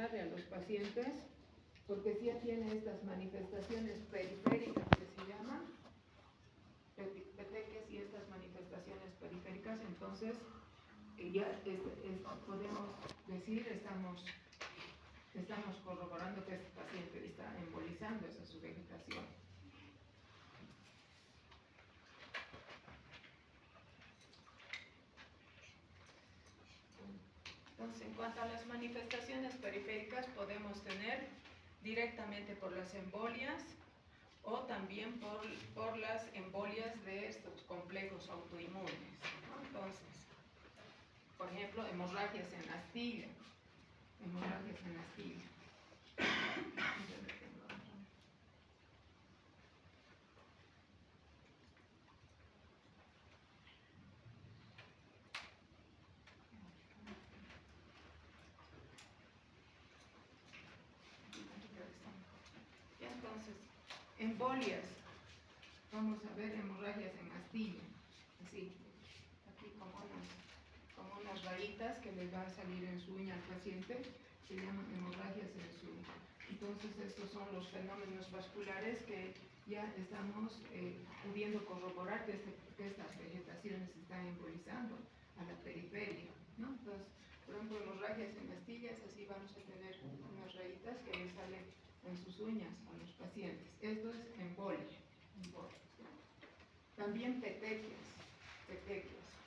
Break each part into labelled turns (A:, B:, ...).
A: corroborarle a los pacientes, porque si ya tiene estas manifestaciones periféricas que se llaman, petequias y estas manifestaciones periféricas, entonces ya podemos decir, estamos corroborando que este paciente está embolizando esa subvegetación. Entonces, en cuanto a las manifestaciones periféricas, podemos tener directamente por las embolias o también por las embolias de estos complejos autoinmunes, ¿no? Entonces, por ejemplo, hemorragias en astilla. Hemorragias en astilla. Entonces, embolias. Vamos a ver hemorragias en astilla. Así, aquí como unas rayitas que le va a salir en su uña al paciente, se llaman hemorragias en su uña. Entonces, estos son los fenómenos vasculares que ya estamos pudiendo corroborar que estas vegetaciones están embolizando a la periferia, ¿no? Entonces, por ejemplo, hemorragias en astillas, así vamos a tener unas rayitas que le salen en sus uñas a los pacientes. Esto es embolia. También petequias.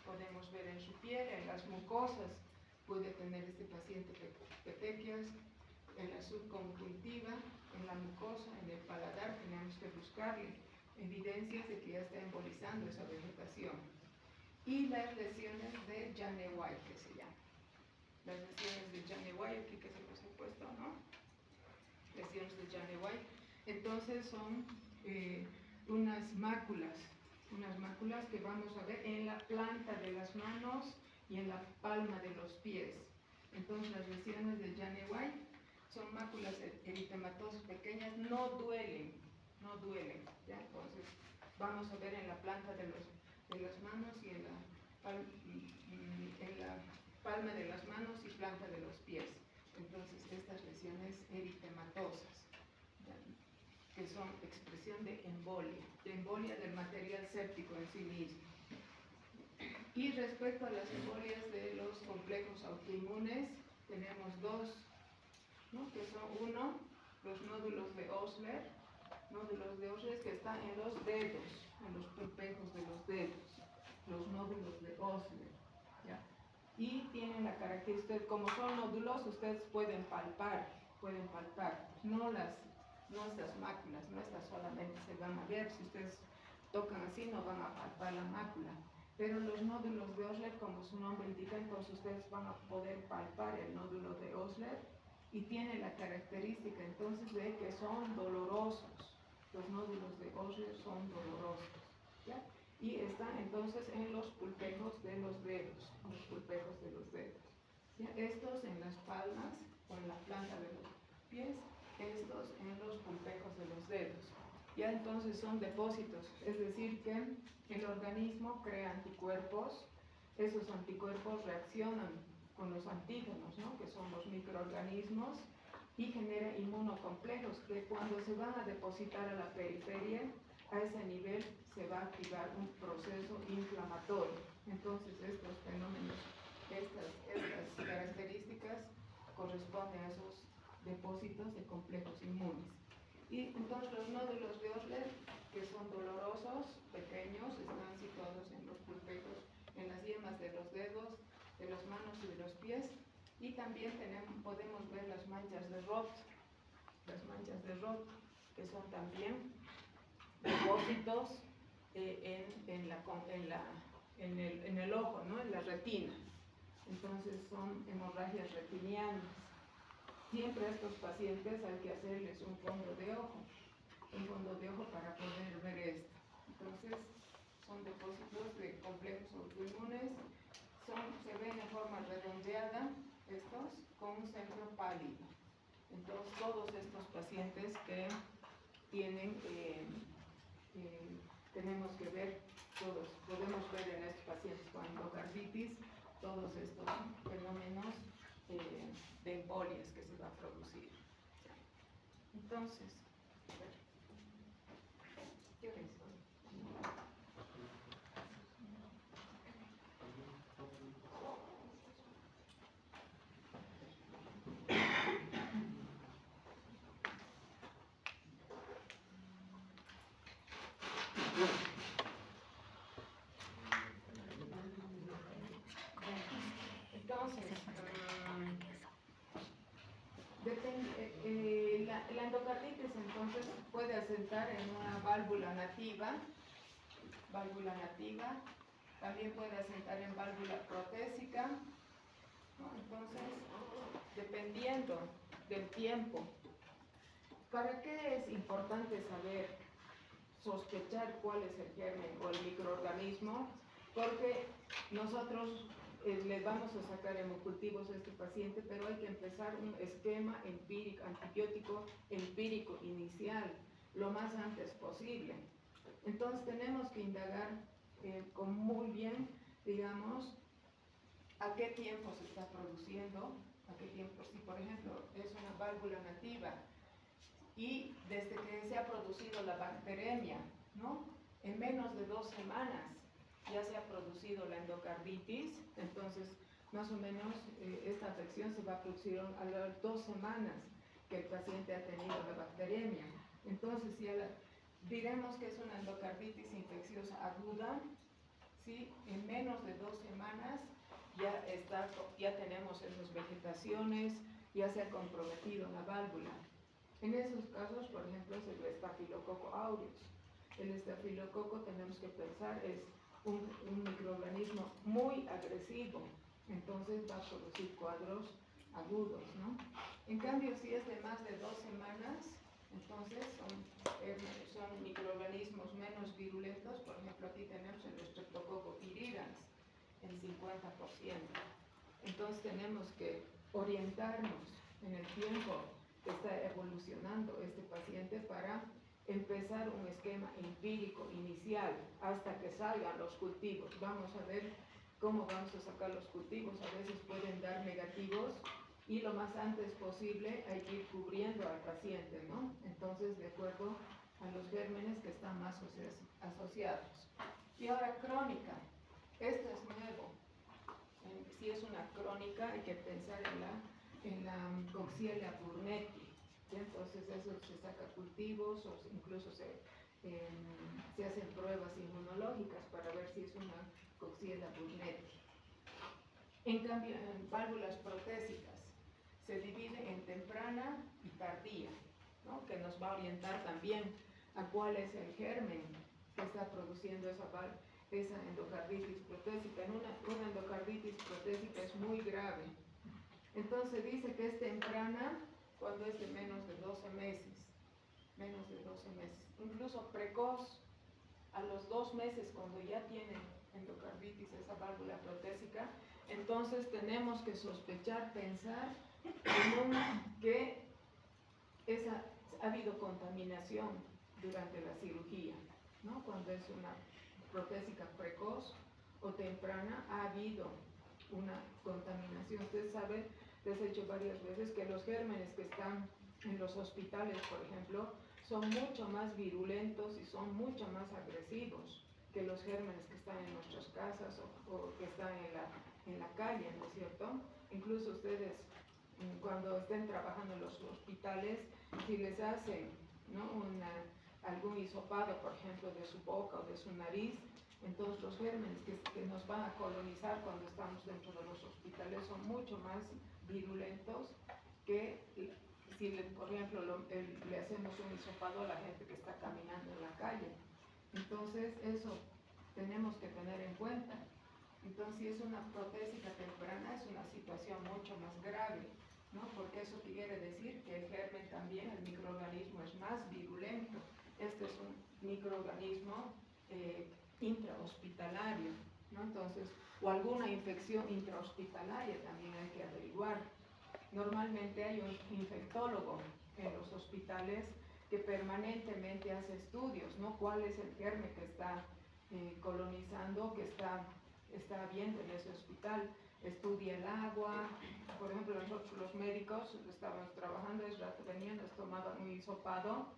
A: Podemos ver en su piel, en las mucosas, puede tener este paciente petequias, en la subconjuntiva, en la mucosa, en el paladar, tenemos que buscarle evidencias de que ya está embolizando esa vegetación. Y las lesiones de Janeway, que se llaman. Las lesiones de Janeway, aquí que se los he puesto, ¿no? Lesiones de Janeway. Entonces son unas máculas que vamos a ver en la planta de las manos y en la palma de los pies. Entonces las lesiones de Janeway son máculas eritematosas pequeñas, no duelen, ¿ya? Entonces vamos a ver en la planta de las manos y en la palma de las manos y planta de los pies. Entonces estas lesiones eritematosas, ¿ya? Que son expresión de embolia del material séptico en sí mismo. Y respecto a las embolias de los complejos autoinmunes, tenemos dos, ¿no? Que son uno, los nódulos de Osler que están en los dedos, en los pulpejos de los dedos, los nódulos de Osler, ¿ya? Y tienen la característica, como son nódulos, ustedes pueden palpar, no estas máculas, no estas solamente se van a ver, si ustedes tocan así no van a palpar la mácula, pero los nódulos de Osler, como su nombre indica, entonces ustedes van a poder palpar el nódulo de Osler y tiene la característica entonces de que son dolorosos, los nódulos de Osler son dolorosos, ¿ya? Y están entonces en los pulpejos de los dedos, ¿ya? Estos en las palmas o en la planta de los pies, estos en los pulpejos de los dedos. Ya entonces son depósitos, es decir que el organismo crea anticuerpos, esos anticuerpos reaccionan con los antígenos, ¿no? Que son los microorganismos, y genera inmunocomplejos que cuando se van a depositar a la periferia, a ese nivel se va a activar un proceso inflamatorio. Entonces estos fenómenos, estas características corresponden a esos depósitos de complejos inmunes. Y entonces los nódulos de Osler, que son dolorosos, pequeños, están situados en los pulpejos, en las yemas de los dedos, de las manos y de los pies. Y también podemos ver las manchas de Roth, que son también depósitos en el ojo, ¿no? En la retina. Entonces son hemorragias retinianas. Siempre a estos pacientes hay que hacerles un fondo de ojo para poder ver esto. Entonces son depósitos de complejos autoinmunes, se ven en forma redondeada, estos con un centro pálido. Entonces todos estos pacientes que tienen, tenemos que ver, todos podemos ver en estos pacientes con endocarditis todos estos fenómenos de embolias que se va a producir. Entonces, ¿qué ves? Entonces, la endocarditis entonces puede asentar en una válvula nativa, también puede asentar en válvula protésica, ¿no? Entonces, dependiendo del tiempo. ¿Para qué es importante saber, sospechar cuál es el germen o el microorganismo? Porque nosotros les vamos a sacar hemocultivos a este paciente, pero hay que empezar un esquema empírico, antibiótico empírico inicial, lo más antes posible. Entonces tenemos que indagar con muy bien, digamos, a qué tiempo se está produciendo, a qué tiempo, si por ejemplo es una válvula nativa y desde que se ha producido la bacteremia, ¿no? En menos de 2 semanas ya se ha producido la endocarditis, entonces más o menos esta afección se va a producir a las 2 semanas que el paciente ha tenido la bacteremia. Entonces ya diremos que es una endocarditis infecciosa aguda, ¿sí? En menos de 2 semanas ya tenemos esas vegetaciones, ya se ha comprometido la válvula. En esos casos, por ejemplo, es el Staphylococcus aureus. El estafilococo, tenemos que pensar, es un microorganismo muy agresivo, entonces va a producir cuadros agudos, ¿no? En cambio, si es de más de 2 semanas, entonces son microorganismos menos virulentos. Por ejemplo, aquí tenemos el Streptococcus viridans en 50%. Entonces tenemos que orientarnos en el tiempo que está evolucionando este paciente para empezar un esquema empírico inicial hasta que salgan los cultivos. Vamos a ver cómo vamos a sacar los cultivos. A veces pueden dar negativos y lo más antes posible hay que ir cubriendo al paciente, ¿no? Entonces, de acuerdo a los gérmenes que están más asociados. Y ahora, crónica. Esto es nuevo. Si es una crónica, hay que pensar en la Coxiella burnetii. Entonces eso se saca cultivos o incluso se hacen pruebas inmunológicas para ver si es una Coxiella burnetii. En cambio, en válvulas protésicas se divide en temprana y tardía, ¿no? Que nos va a orientar también a cuál es el germen que está produciendo esa endocarditis protésica. Una endocarditis protésica es muy grave. Entonces dice que es temprana cuando es de menos de 12 meses. Menos de 12 meses. Incluso precoz, a los 2 meses, cuando ya tiene endocarditis, esa válvula protésica, entonces tenemos que sospechar, pensar que ha habido contaminación durante la cirugía, ¿no? Cuando es una protésica precoz o temprana, ha habido una contaminación. Ustedes saben, les he dicho varias veces que los gérmenes que están en los hospitales, por ejemplo, son mucho más virulentos y son mucho más agresivos que los gérmenes que están en nuestras casas o que están en la calle, ¿no es cierto? Incluso ustedes, cuando estén trabajando en los hospitales, si les hacen, ¿no? algún hisopado, por ejemplo, de su boca o de su nariz, entonces los gérmenes que nos van a colonizar cuando estamos dentro de los hospitales son mucho más virulentos que si, por ejemplo, le hacemos un hisopado a la gente que está caminando en la calle. Entonces eso tenemos que tener en cuenta. Entonces, si es una protésica temprana, es una situación mucho más grave, ¿no? Porque eso quiere decir que el germen también, el microorganismo, es más virulento. Este es un microorganismo intrahospitalario, ¿no? Entonces, o alguna infección intrahospitalaria también hay que averiguar. Normalmente hay un infectólogo en los hospitales que permanentemente hace estudios, ¿no? ¿Cuál es el germen que está colonizando, que está viendo en ese hospital? estudia el agua. Por ejemplo, nosotros los médicos estábamos trabajando, es rato venían, nos tomaban un hisopado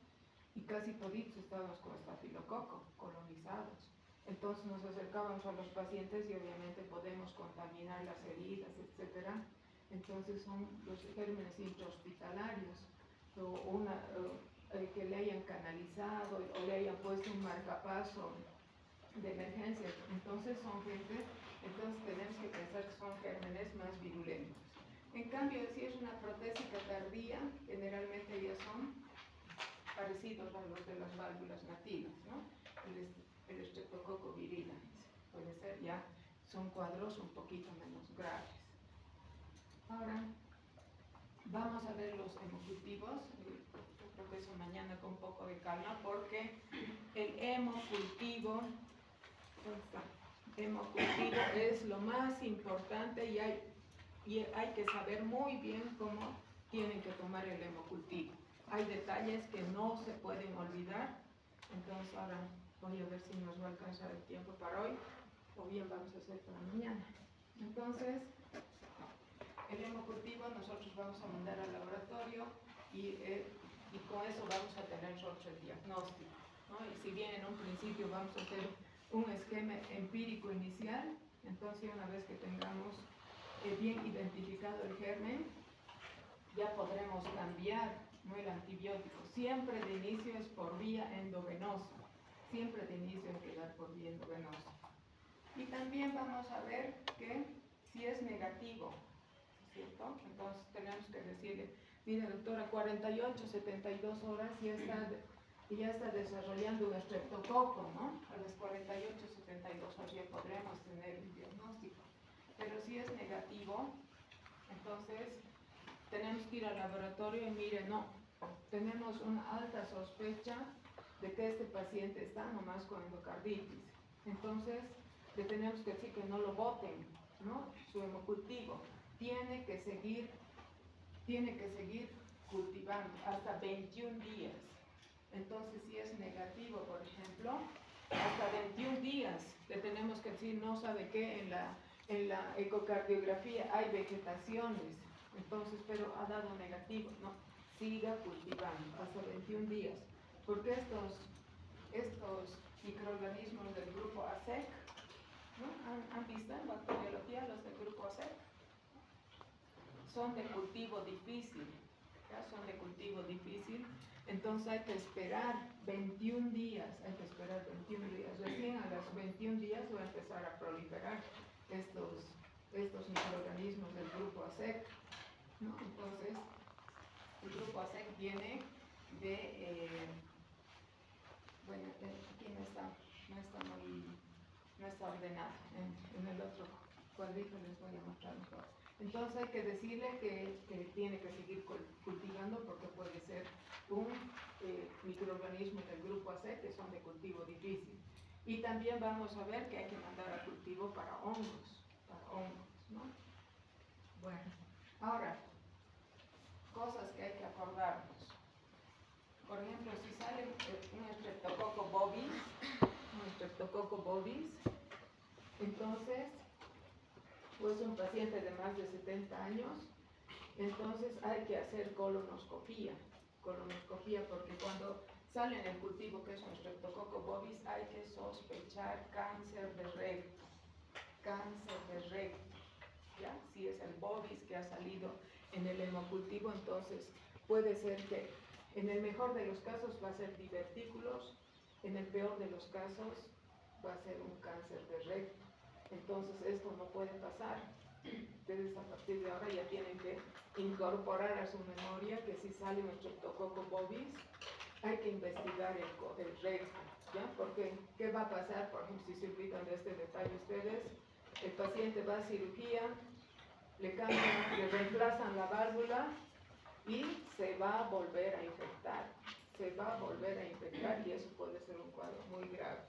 A: y casi toditos estábamos con estafilococo, colonizados. Entonces nos acercábamos a los pacientes y obviamente podemos contaminar las heridas, etc. Entonces son los gérmenes intrahospitalarios, que le hayan canalizado o le hayan puesto un marcapaso de emergencia. Entonces tenemos que pensar que son gérmenes más virulentos. En cambio, si es una protésica tardía, generalmente ya son parecidos a los de las válvulas nativas, ¿no? El Streptococcus viridans puede ser, ya son cuadros un poquito menos graves. Ahora vamos a ver los hemocultivos. Yo creo que eso mañana con un poco de calma, porque el hemocultivo es lo más importante y hay que saber muy bien cómo tienen que tomar el hemocultivo. Hay detalles que no se pueden olvidar. Entonces ahora voy a ver si nos va a alcanzar el tiempo para hoy o bien vamos a hacer para mañana. Entonces el hemocultivo nosotros vamos a mandar al laboratorio y con eso vamos a tener nosotros el diagnóstico, ¿no? Y si bien en un principio vamos a hacer un esquema empírico inicial, entonces una vez que tengamos bien identificado el germen, ya podremos cambiar, ¿no?, el antibiótico. Siempre de inicio es por vía endovenosa, siempre de inicio hay que dar por vía endovenosa. Y también vamos a ver que si es negativo, ¿cierto? Entonces tenemos que decirle, mire doctora, 48, 72 horas ya está desarrollando un estreptococo, ¿no? A las 48, 72 horas ya podremos tener un diagnóstico. Pero si es negativo, entonces tenemos que ir al laboratorio y mire, no, tenemos una alta sospecha de que este paciente está nomás con endocarditis. Entonces le tenemos que decir que no lo boten, ¿no? Su hemocultivo tiene que seguir cultivando hasta 21 días. Entonces, si es negativo, por ejemplo, hasta 21 días le tenemos que decir, no sabe qué, en la ecocardiografía hay vegetaciones, entonces, pero ha dado negativo, no, siga cultivando hasta 21 días, porque estos microorganismos del grupo ASEC, ¿no? ¿Han visto en bacteriología los del grupo ASEC? Son de cultivo difícil, ¿ya? Son de cultivo difícil, entonces hay que esperar 21 días, recién a los 21 días va a empezar a proliferar estos microorganismos del grupo ASEC, ¿no? Entonces, el grupo ASEC viene de, bueno, aquí no está ordenado, en el otro cuadrito les voy a mostrar mejor. Entonces hay que decirle que tiene que seguir cultivando porque puede ser un microorganismo del grupo AC que son de cultivo difícil. Y también vamos a ver que hay que mandar a cultivo para hongos, ¿no? Bueno, ahora, cosas que hay que acordarnos. Por ejemplo, si sale un Streptococcus bovis, entonces pues un paciente de más de 70 años, entonces hay que hacer colonoscopía porque cuando sale en el cultivo que es un Streptococcus bovis hay que sospechar cáncer de recto, ¿ya? Si es el bovis que ha salido en el hemocultivo, entonces puede ser que en el mejor de los casos va a ser divertículos, en el peor de los casos va a ser un cáncer de recto. Entonces esto no puede pasar. Ustedes a partir de ahora ya tienen que incorporar a su memoria que si sale un Streptococcus bovis hay que investigar el recto, ¿ya? Porque ¿qué va a pasar? Por ejemplo, si se olvidan de este detalle ustedes, el paciente va a cirugía, le reemplazan la válvula y se va a volver a infectar, y eso puede ser un cuadro muy grave.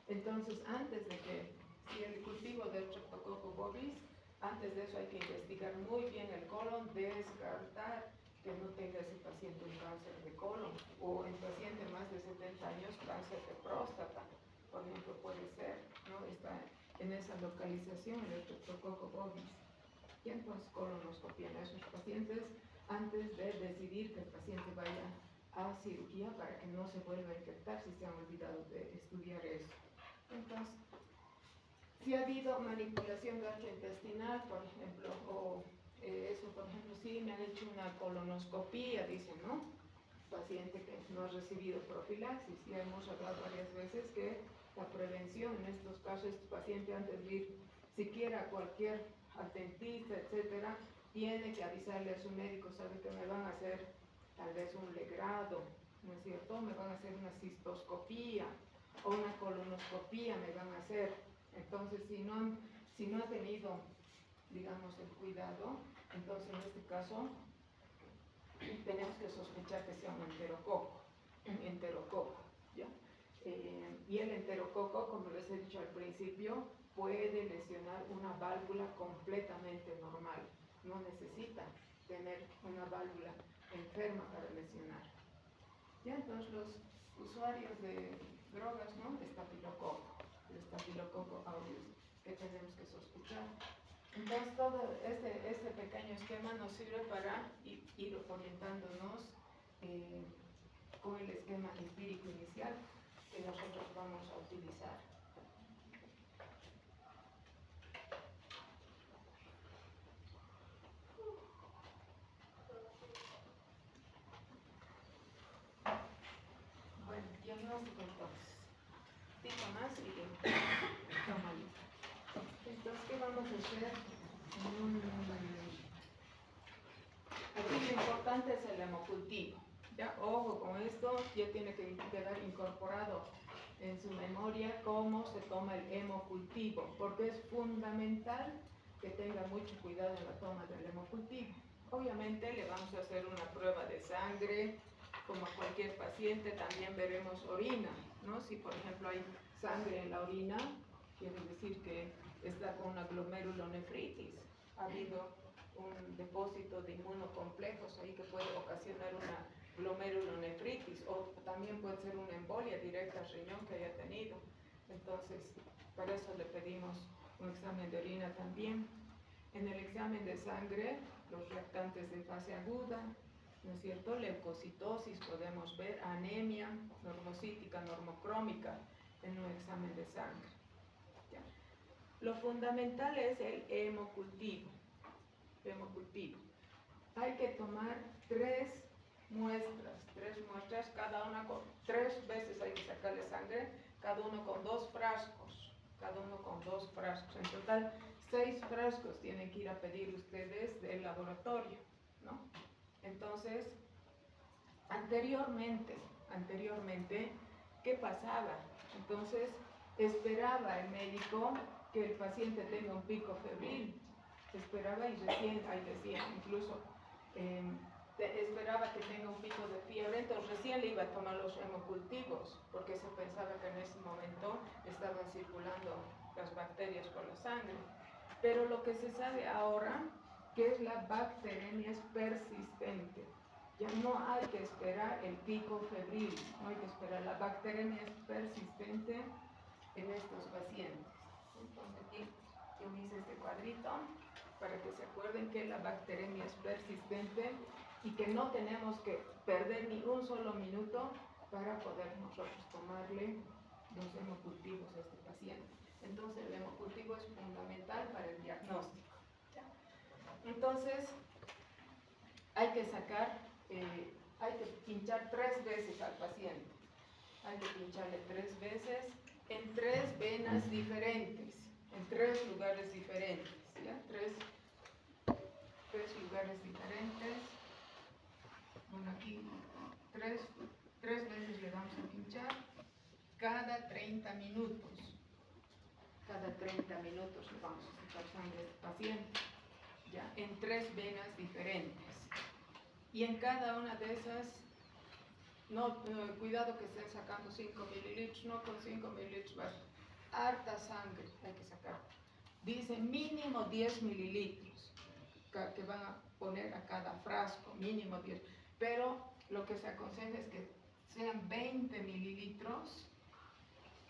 A: Entonces, antes de que, si el cultivo del Streptococcus bovis, antes de eso hay que investigar muy bien el colon, descartar que no tenga ese paciente un cáncer de colon, o en paciente más de 70 años cáncer de próstata, por ejemplo, puede ser, ¿no? Está en esa localización el Streptococcus bovis. Y entonces colonoscopían a esos pacientes antes de decidir que el paciente vaya a cirugía para que no se vuelva a infectar si se han olvidado de estudiar eso. Entonces, si ha habido manipulación gastrointestinal, por ejemplo, o eso, por ejemplo, sí me han hecho una colonoscopía, dicen, ¿no? Paciente que no ha recibido profilaxis. Ya hemos hablado varias veces que la prevención en estos casos, este paciente antes de ir siquiera a cualquier al dentista, etcétera, tiene que avisarle a su médico, sabe que me van a hacer tal vez un legrado, ¿no es cierto? Me van a hacer una cistoscopía o una colonoscopía me van a hacer. Entonces, si no ha tenido, digamos, el cuidado, entonces en este caso tenemos que sospechar que sea un enterococo, ¿ya? Y el enterococo, como les he dicho al principio, puede lesionar una válvula completamente normal. No necesita tener una válvula enferma para lesionar. Ya, entonces los usuarios de drogas, ¿no? El estafilococo aureus, que tenemos que sospechar. Entonces todo este pequeño esquema nos sirve para ir orientándonos con el esquema empírico inicial que nosotros vamos a utilizar. Bueno, diagnóstico entonces. Tipo más y toma lista. Entonces, ¿qué vamos a hacer? Aquí lo importante es el hemocultivo. Ya, ojo con esto, ya tiene que quedar incorporado en su memoria cómo se toma el hemocultivo, porque es fundamental que tenga mucho cuidado en la toma del hemocultivo. Obviamente le vamos a hacer una prueba de sangre, como a cualquier paciente, también veremos orina, ¿no? Si por ejemplo hay sangre en la orina, quiere decir que está con una glomerulonefritis, ha habido un depósito de inmunocomplejos ahí que puede ocasionar una glomerulonefritis, o también puede ser una embolia directa al riñón que haya tenido. Entonces, para eso le pedimos un examen de orina también. En el examen de sangre, los reactantes de fase aguda, ¿no es cierto? Leucocitosis, podemos ver anemia normocítica, normocrómica en un examen de sangre. ¿Ya? Lo fundamental es el hemocultivo. Hay que tomar tres muestras, cada una con 3 veces hay que sacarle sangre, cada uno con 2 frascos, en total 6 frascos tienen que ir a pedir ustedes del laboratorio, ¿no? Entonces, anteriormente, ¿qué pasaba? Entonces, esperaba el médico que el paciente tenga un pico febril, esperaba y decía, incluso esperaba que tenga un pico de fiebre, entonces recién le iba a tomar los hemocultivos, porque se pensaba que en ese momento estaban circulando las bacterias por la sangre. Pero lo que se sabe ahora, que es la bacteremia es persistente. Ya no hay que esperar el pico febril, no hay que esperar, la bacteremia es persistente en estos pacientes. Entonces aquí yo me hice este cuadrito para que se acuerden que la bacteremia es persistente y que no tenemos que perder ni un solo minuto para poder nosotros tomarle los hemocultivos a este paciente. Entonces el hemocultivo es fundamental para el diagnóstico. ¿Ya? Entonces hay que pinchar 3 veces al paciente. Hay que pincharle 3 veces en 3 venas diferentes, en 3 lugares diferentes, ¿ya? 3 lugares diferentes. Bueno, aquí 3 veces le vamos a pinchar cada 30 minutos. Cada 30 minutos le vamos a sacar sangre al paciente, ¿ya? En 3 venas diferentes. Y en cada una de esas, cuidado que estén sacando 5 mililitros, no con 5 mililitros basta. Harta sangre hay que sacar. Dice mínimo 10 mililitros que van a poner a cada frasco, mínimo 10. Pero lo que se aconseja es que sean 20 mililitros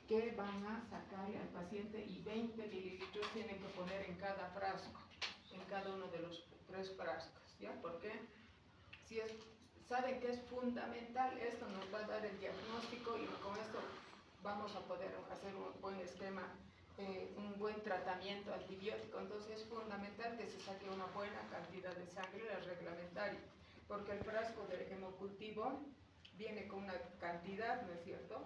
A: que van a sacarle al paciente y 20 mililitros tienen que poner en cada frasco. en cada uno de los 3 frascos, ¿ya? Porque si saben que es fundamental, esto nos va a dar el diagnóstico y con esto vamos a poder hacer un buen esquema, un buen tratamiento antibiótico. Entonces es fundamental que se saque una buena cantidad de sangre, la reglamentaria, porque el frasco del hemocultivo viene con una cantidad, ¿no es cierto?,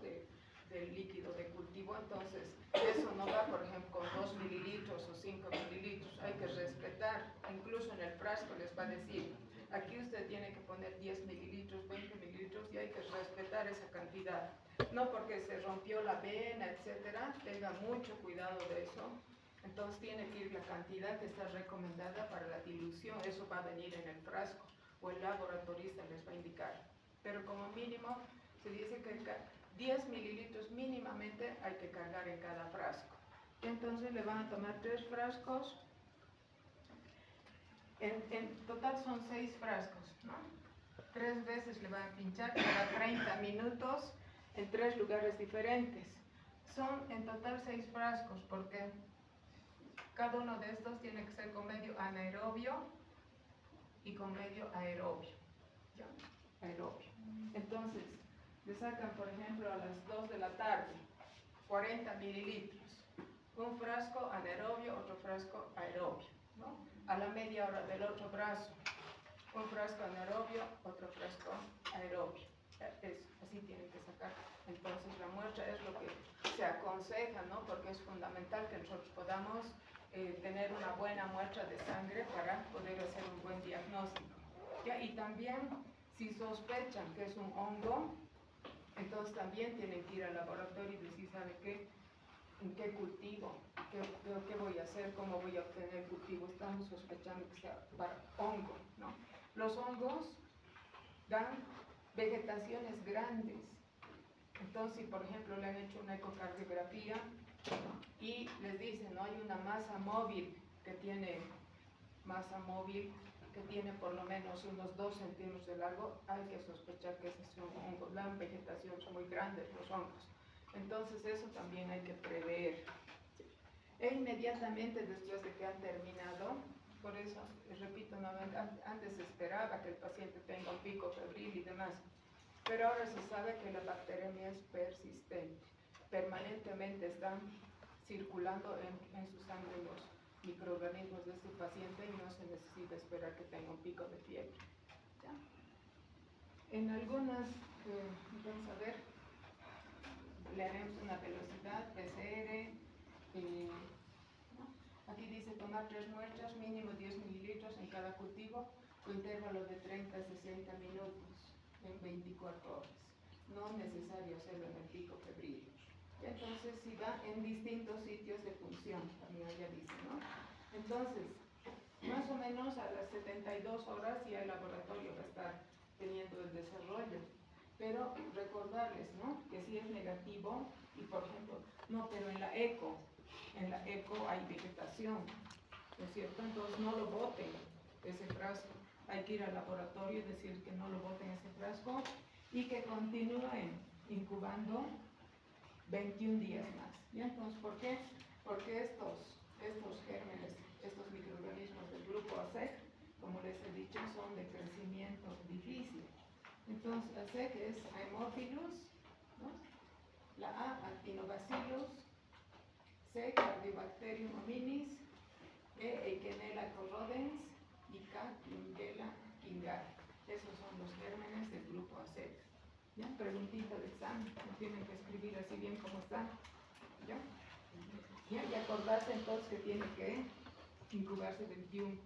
A: del líquido de cultivo. Entonces eso no va, por ejemplo, con 2 mililitros o 5 mililitros, hay que respetar. Incluso en el frasco les va a decir, aquí usted tiene que poner 10 mililitros, 20 mililitros, y hay que respetar esa cantidad. No porque se rompió la vena, etcétera, tenga mucho cuidado de eso. Entonces tiene que ir la cantidad que está recomendada para la dilución, eso va a venir en el frasco, o el laboratorista les va a indicar. Pero como mínimo, se dice que 10 mililitros mínimamente hay que cargar en cada frasco. Entonces le van a tomar 3 frascos, en total son 6 frascos, ¿no? 3 veces le van a pinchar cada 30 minutos en 3 lugares diferentes. Son en total 6 frascos, porque cada uno de estos tiene que ser con medio anaerobio y con medio aerobio, ¿ya? Aerobio. Entonces, le sacan, por ejemplo, a las 2 de la tarde, 40 mililitros. Un frasco anaerobio, otro frasco aerobio, ¿no? A la media hora del otro brazo, un frasco anaerobio, otro frasco aerobio. Eso, así tienen que sacar. Entonces la muestra es lo que se aconseja, ¿no? Porque es fundamental que nosotros podamos tener una buena muestra de sangre para poder hacer un buen diagnóstico, ¿ya? Y también, si sospechan que es un hongo, entonces también tienen que ir al laboratorio y decir, ¿sabe qué? ¿En qué cultivo? ¿Qué voy a hacer? ¿Cómo voy a obtener el cultivo? Estamos sospechando que sea para hongo, ¿no? Los hongos dan vegetaciones grandes. Entonces, si por ejemplo le han hecho una ecocardiografía y les dicen, ¿no? Hay una masa móvil que tiene por lo menos unos 2 centímetros de largo, hay que sospechar que ese es un hongo. La vegetación son muy grandes los hongos. Entonces eso también hay que prever. E inmediatamente después de que han terminado, por eso, repito, antes se esperaba que el paciente tenga un pico febril y demás, pero ahora se sabe que la bacteremia es persistente, permanentemente están circulando en su sangre los microorganismos de este paciente y no se necesita esperar que tenga un pico de fiebre, ¿ya? En algunas, vamos a ver, le haremos una velocidad PCR, ¿no? Aquí dice tomar 3 muestras, mínimo 10 mililitros en cada cultivo, con intervalo de 30 a 60 minutos en 24 horas. No es necesario hacerlo en el pico febril. Entonces, si va en distintos sitios de función, también ya dice, ¿no? Entonces, más o menos a las 72 horas ya el laboratorio va a estar teniendo el desarrollo. Pero recordarles, ¿no?, que si es negativo, y por ejemplo, no, pero en la eco hay vegetación, ¿no es cierto? Entonces no lo boten ese frasco. Hay que ir al laboratorio y decir que no lo boten ese frasco y que continúen incubando 21 días más. ¿Ya? Entonces, ¿por qué? Porque estos gérmenes, estos microorganismos del grupo ASEC, como les he dicho, son de crecimiento difícil. Entonces, ASEC es Haemophilus, ¿no? La A, Actinobacillus, C, Cardiobacterium hominis, E, Eikenella corrodens y K, Klebsiella kingari. Esos son los gérmenes del grupo ASEC. ¿Ya? Preguntita de examen, no tienen que escribir así bien como está. ¿Ya? ¿Ya? Y acordarse entonces que tiene que incubarse 21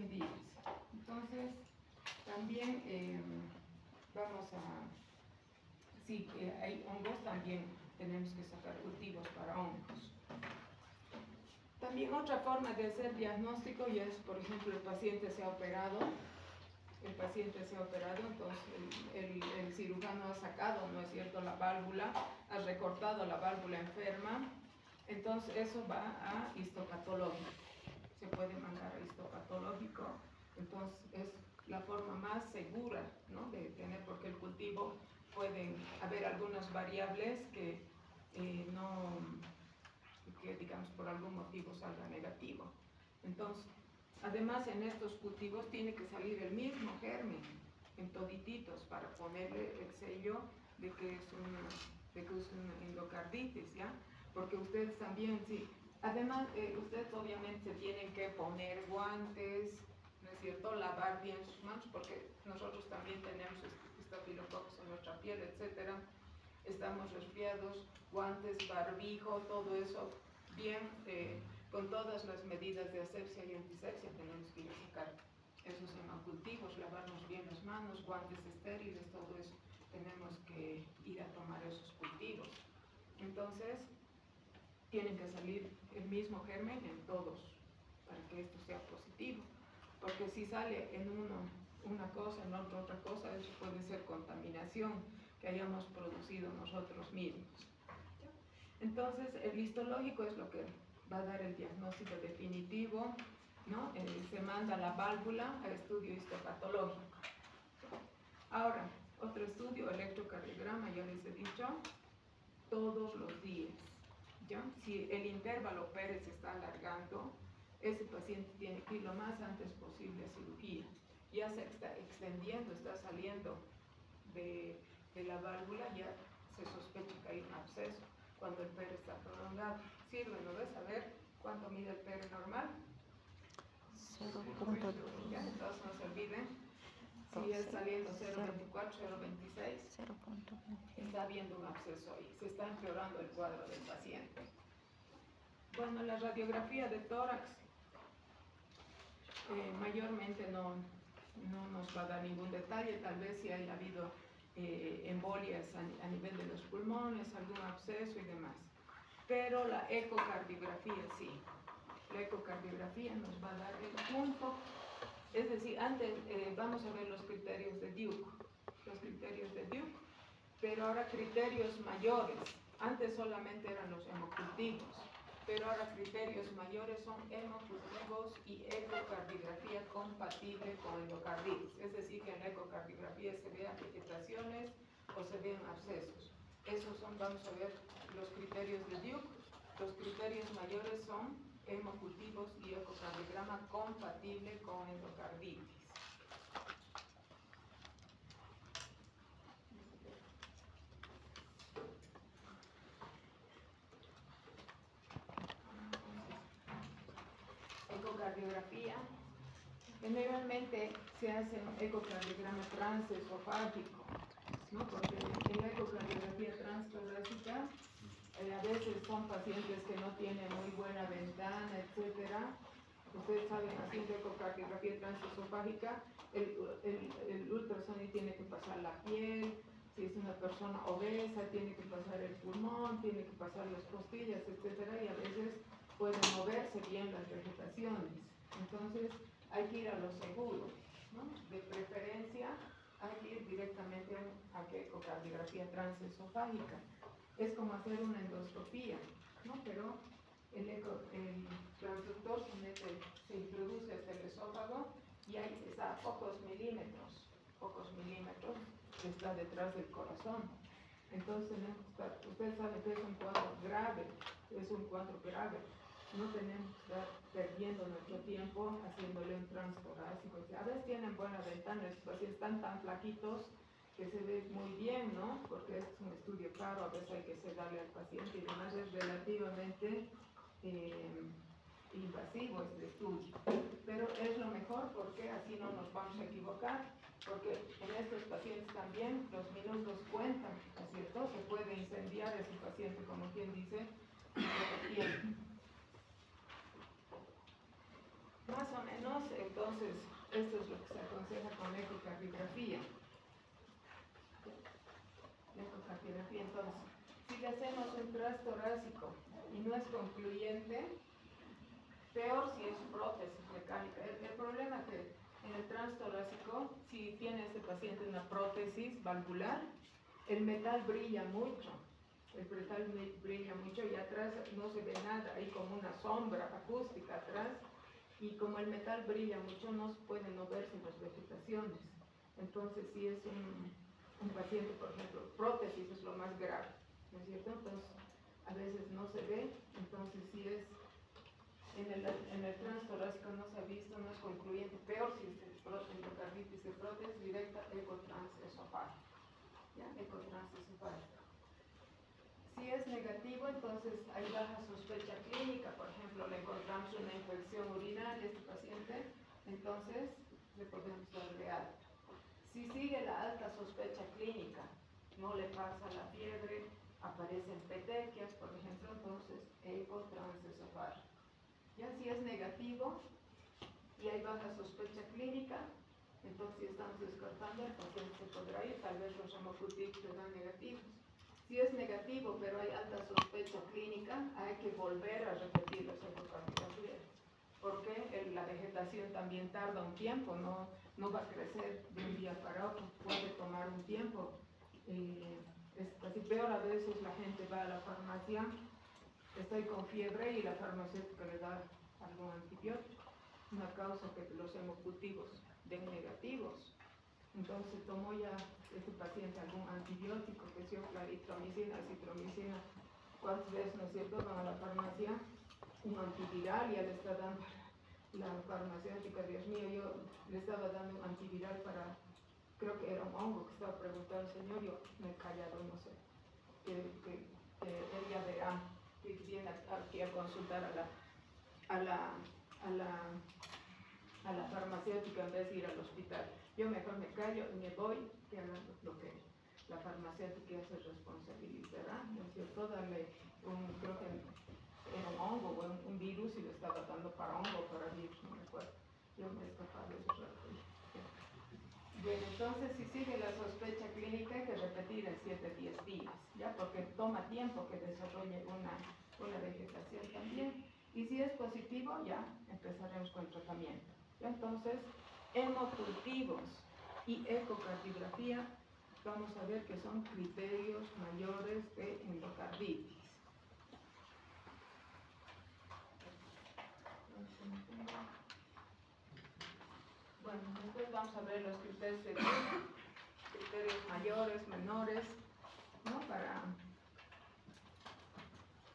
A: días. Entonces, también vamos a, si hay hongos, también tenemos que sacar cultivos para hongos. También otra forma de hacer diagnóstico ya es, por ejemplo, el paciente se ha operado, entonces el cirujano ha sacado, ¿no es cierto?, la válvula, ha recortado la válvula enferma, entonces eso va a histopatológico, se puede mandar a histopatológico, entonces es la forma más segura, ¿no?, de tener, porque el cultivo pueden haber algunas variables que digamos por algún motivo salga negativo. Entonces, además en estos cultivos tiene que salir el mismo germen en todititos para ponerle el sello de que es una endocarditis, ¿ya? Porque ustedes también, sí, además ustedes obviamente se tienen que poner guantes, ¿no es cierto? Lavar bien sus manos, porque nosotros también tenemos estafilococos en nuestra piel, etcétera. Estamos resfriados, guantes, barbijo, todo eso bien, con todas las medidas de asepsia y antisepsia tenemos que ir a sacar esos hemocultivos, lavarnos bien las manos, guantes estériles, todo eso tenemos que ir a tomar esos cultivos. Entonces, tienen que salir el mismo germen en todos para que esto sea positivo, porque si sale en uno una cosa, en otro otra cosa, eso puede ser contaminación que hayamos producido nosotros mismos. Entonces, el histológico es lo que va a dar el diagnóstico definitivo, ¿no? Se manda la válvula a estudio histopatológico. Ahora, otro estudio, electrocardiograma, ya les he dicho, todos los días, ¿ya? Si el intervalo Pérez se está alargando, ese paciente tiene que ir lo más antes posible a cirugía. Ya se está extendiendo, está saliendo de la válvula, ya se sospecha que hay un absceso cuando el Pérez está prolongado. Sirve, ¿no ves? A ver cuánto mide el Pérez normal.
B: 0.2.
A: Ya, entonces no se olviden. Si es saliendo 0.24, 0.26, está habiendo un absceso ahí, se está empeorando el cuadro del paciente. Bueno, la radiografía de tórax mayormente no nos va a dar ningún detalle, tal vez si haya habido embolias a nivel de los pulmones, algún absceso y demás. Pero la ecocardiografía sí. La ecocardiografía nos va a dar el punto. Es decir, antes vamos a ver los criterios de Duke, pero ahora criterios mayores. Antes solamente eran los hemocultivos, pero ahora criterios mayores son hemocultivos y ecocardiografía compatible con endocarditis. Es decir, que en la ecocardiografía se vean vegetaciones o se vean abscesos. Esos son, vamos a ver, los criterios de Duke. Los criterios mayores son hemocultivos y ecocardiograma compatible con endocarditis. Ecocardiografía. Generalmente se hace un ecocardiograma transesofágico, ¿no? Porque en la ecocardiografía transtorácica a veces son pacientes que no tienen muy buena ventana, etcétera. Ustedes saben, haciendo ecocardiografía transesofágica, el ultrasonido tiene que pasar la piel, si es una persona obesa, tiene que pasar el pulmón, tiene que pasar las costillas, etcétera, y a veces pueden moverse bien las vegetaciones. Entonces, hay que ir a lo seguro, ¿no? De preferencia, hay que ir directamente a ecocardiografía transesofágica. Es como hacer una endoscopía, ¿no? Pero el transductor se introduce hasta el esófago y ahí está a pocos milímetros, está detrás del corazón. Entonces, ustedes saben que es un cuadro grave, No tenemos que estar perdiendo nuestro tiempo haciéndole un transtorácico. A veces tienen buena ventana, estos pacientes están tan flaquitos que se ve muy bien, ¿no? Porque es un estudio caro, a veces hay que sedarle al paciente y además es relativamente invasivo este estudio. Pero es lo mejor porque así no nos vamos a equivocar, porque en estos pacientes también los minutos cuentan, ¿no es cierto? Se puede incendiar ese paciente, como quien dice, tiempo. Más o menos, entonces, esto es lo que se aconseja con ecocardiografía. Entonces, si le hacemos un transtorácico y no es concluyente, peor si es prótesis mecánica. El problema es que en el transtorácico, si tiene este paciente una prótesis valvular, el metal brilla mucho. Y atrás no se ve nada, hay como una sombra acústica atrás, y como el metal brilla mucho, no se pueden moverse las vegetaciones. Entonces, si es un paciente, por ejemplo, prótesis es lo más grave, ¿no es cierto? Entonces, a veces no se ve, entonces si es en el transtorácico no se ha visto, no es concluyente, peor si es endocarditis de prótesis directa, ecotransesofágica. ¿Ya? Ecotransesofágica. Si es negativo, entonces hay baja sospecha clínica, por ejemplo, le encontramos una infección urinaria a este paciente, entonces le podemos dar de alta. Si sigue la alta sospecha clínica, no le pasa la fiebre, aparecen petequias, por ejemplo, entonces ecotransesofágica. Ya si es negativo y hay baja sospecha clínica, entonces si estamos descartando, el paciente se podrá ir, tal vez los hemocultivos serán negativos. Si es negativo, pero hay alta sospecha clínica, hay que volver a repetir las ecocardiografías, porque la vegetación también tarda un tiempo, no va a crecer de un día para otro, puede tomar un tiempo. Es casi peor, a veces la gente va a la farmacia, estoy con fiebre y la farmacéutica le da algún antibiótico, una causa que los hemocultivos den negativos. Entonces tomó ya este paciente algún antibiótico, que sea claritromicina, citromicina. ¿Cuántas veces, no es cierto, van a la farmacia? Un antiviral ya le está dando la farmacéutica. Dios mío, yo le estaba dando un antiviral para, creo que era un hongo que estaba preguntando al señor, yo me he callado, no sé, que ella verá, que viene aquí a consultar a la farmacéutica en vez de ir al hospital. Yo mejor me callo y me voy, que hagan lo que la farmacéutica se responsabilizará, ¿no es cierto? Darle creo que era un hongo o un virus y le estaba dando para hongo, para virus, no me acuerdo. Yo me he escapado de eso rato. Bien, entonces si sigue la sospecha clínica hay que repetir en 7-10 días, ¿ya? Porque toma tiempo que desarrolle una vegetación también. Y si es positivo, ya empezaremos con el tratamiento. ¿Ya? Entonces, hemocultivos y ecocardiografía, vamos a ver que son criterios mayores de endocarditis. Bueno, después vamos a ver los criterios de criterios mayores, menores, ¿no? Para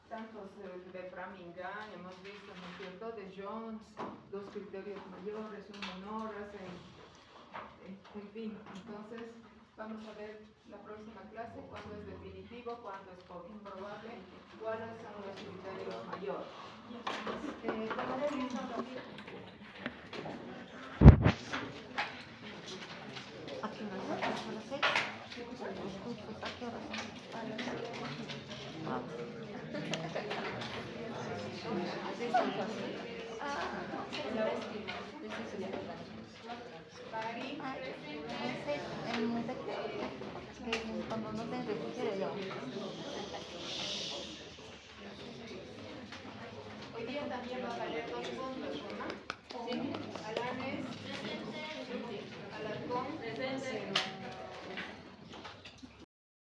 A: tantos de Framingham, hemos visto, ¿no es cierto?, de Jones, dos criterios mayores, un menor, en fin. Entonces, vamos a ver la próxima clase, cuándo es definitivo, cuándo es poco improbable, cuáles son los criterios mayores.
B: ¿A qué hora son? ¿A las 6? ¿A qué hora son? A las 6. Cuando no te refiero yo.
A: Hoy día también va a valer 2 puntos, ¿no? Sí. Alanes.